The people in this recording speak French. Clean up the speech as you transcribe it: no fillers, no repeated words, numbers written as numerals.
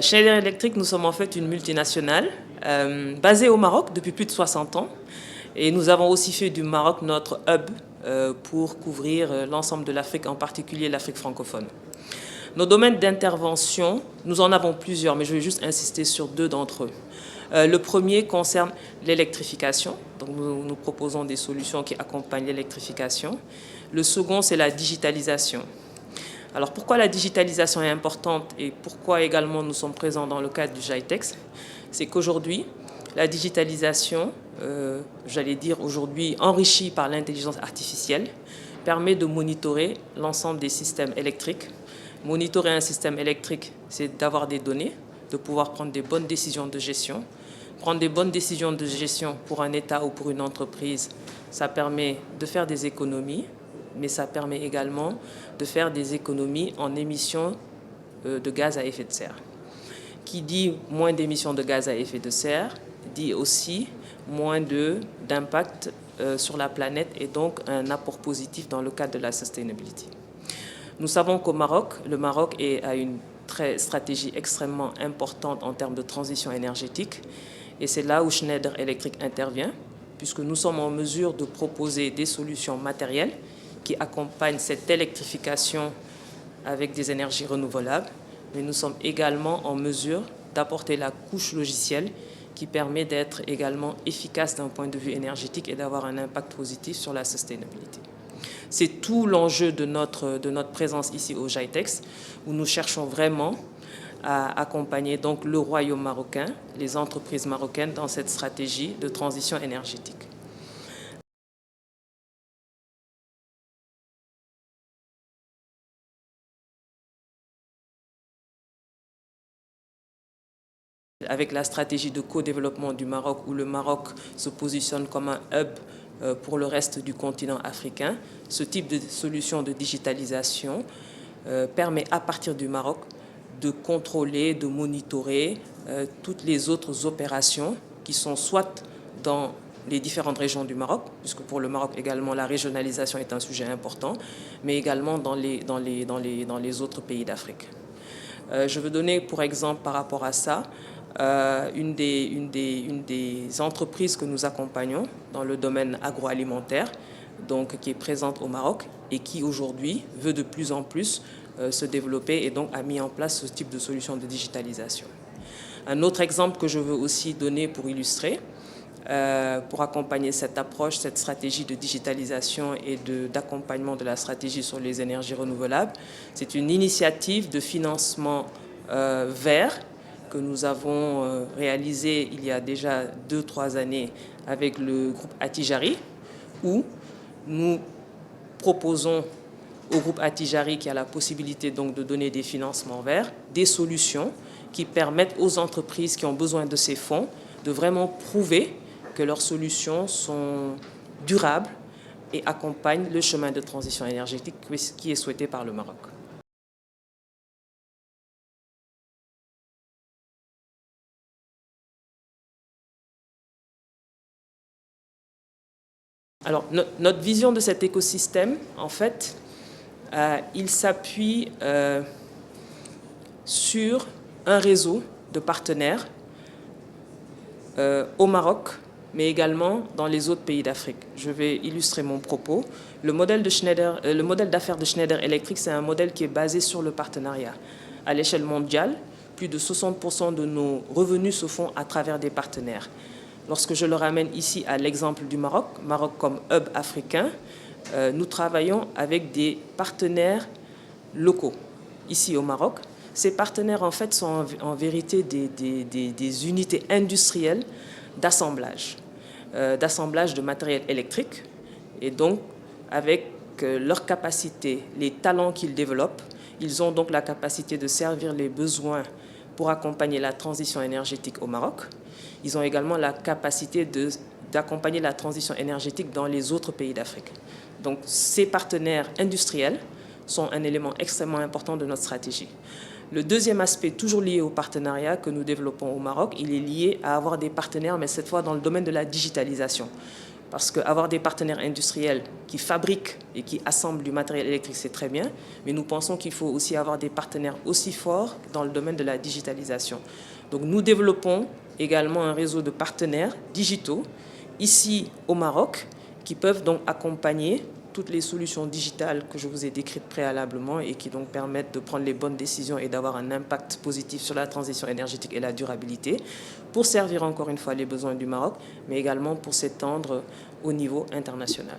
Schneider Electric, nous sommes en fait une multinationale basée au Maroc depuis plus de 60 ans. Et nous avons aussi fait du Maroc notre hub pour couvrir l'ensemble de l'Afrique, en particulier l'Afrique francophone. Nos domaines d'intervention, nous en avons plusieurs, mais je vais juste insister sur deux d'entre eux. Le premier concerne l'électrification. Donc nous proposons des solutions qui accompagnent l'électrification. Le second, c'est la digitalisation. Alors pourquoi la digitalisation est importante et pourquoi également nous sommes présents dans le cadre du GITEX? C'est qu'aujourd'hui, la digitalisation, j'allais dire aujourd'hui enrichie par l'intelligence artificielle, permet de monitorer l'ensemble des systèmes électriques. Monitorer un système électrique, c'est d'avoir des données, de pouvoir prendre des bonnes décisions de gestion. Prendre des bonnes décisions de gestion pour un État ou pour une entreprise, ça permet de faire des économies, mais ça permet également de faire des économies en émissions de gaz à effet de serre. Qui dit moins d'émissions de gaz à effet de serre, dit aussi moins d'impact sur la planète et donc un apport positif dans le cadre de la sustainability. Nous savons qu'au Maroc, le Maroc a une stratégie extrêmement importante en termes de transition énergétique et c'est là où Schneider Electric intervient, puisque nous sommes en mesure de proposer des solutions matérielles qui accompagnent cette électrification avec des énergies renouvelables, mais nous sommes également en mesure d'apporter la couche logicielle qui permet d'être également efficace d'un point de vue énergétique et d'avoir un impact positif sur la sustainability. C'est tout l'enjeu de notre présence ici au GITEX, où nous cherchons vraiment à accompagner donc le royaume marocain, les entreprises marocaines dans cette stratégie de transition énergétique. Avec la stratégie de co-développement du Maroc, où le Maroc se positionne comme un hub pour le reste du continent africain, ce type de solution de digitalisation permet à partir du Maroc de contrôler, de monitorer toutes les autres opérations qui sont soit dans les différentes régions du Maroc, puisque pour le Maroc également la régionalisation est un sujet important, mais également dans les autres pays d'Afrique. Je veux donner pour exemple par rapport à ça, une des entreprises que nous accompagnons dans le domaine agroalimentaire, donc qui est présente au Maroc et qui aujourd'hui veut de plus en plus se développer et donc a mis en place ce type de solution de digitalisation. Un autre exemple que je veux aussi donner pour illustrer, pour accompagner cette approche, cette stratégie de digitalisation et d'accompagnement de la stratégie sur les énergies renouvelables, c'est une initiative de financement vert que nous avons réalisée il y a déjà 2-3 années avec le groupe Attijari, où nous proposons au groupe Attijari, qui a la possibilité donc de donner des financements verts, des solutions qui permettent aux entreprises qui ont besoin de ces fonds de vraiment prouver que leurs solutions sont durables et accompagnent le chemin de transition énergétique qui est souhaité par le Maroc. Alors, notre vision de cet écosystème, en fait, il s'appuie sur un réseau de partenaires au Maroc, mais également dans les autres pays d'Afrique. Je vais illustrer mon propos. Le modèle d'affaires de Schneider Electric, c'est un modèle qui est basé sur le partenariat. À l'échelle mondiale, plus de 60% de nos revenus se font à travers des partenaires. Lorsque je le ramène ici à l'exemple du Maroc, Maroc comme hub africain, nous travaillons avec des partenaires locaux ici au Maroc. Ces partenaires en fait sont en vérité des unités industrielles d'assemblage de matériel électrique et donc avec leur capacité, les talents qu'ils développent, ils ont donc la capacité de servir les besoins pour accompagner la transition énergétique au Maroc. Ils ont également la capacité d'accompagner la transition énergétique dans les autres pays d'Afrique. Donc ces partenaires industriels sont un élément extrêmement important de notre stratégie. Le deuxième aspect, toujours lié au partenariat que nous développons au Maroc, il est lié à avoir des partenaires, mais cette fois dans le domaine de la digitalisation. Parce qu'avoir des partenaires industriels qui fabriquent et qui assemblent du matériel électrique, c'est très bien, mais nous pensons qu'il faut aussi avoir des partenaires aussi forts dans le domaine de la digitalisation. Donc nous développons également un réseau de partenaires digitaux ici au Maroc qui peuvent donc accompagner toutes les solutions digitales que je vous ai décrites préalablement et qui donc permettent de prendre les bonnes décisions et d'avoir un impact positif sur la transition énergétique et la durabilité pour servir encore une fois les besoins du Maroc, mais également pour s'étendre au niveau international.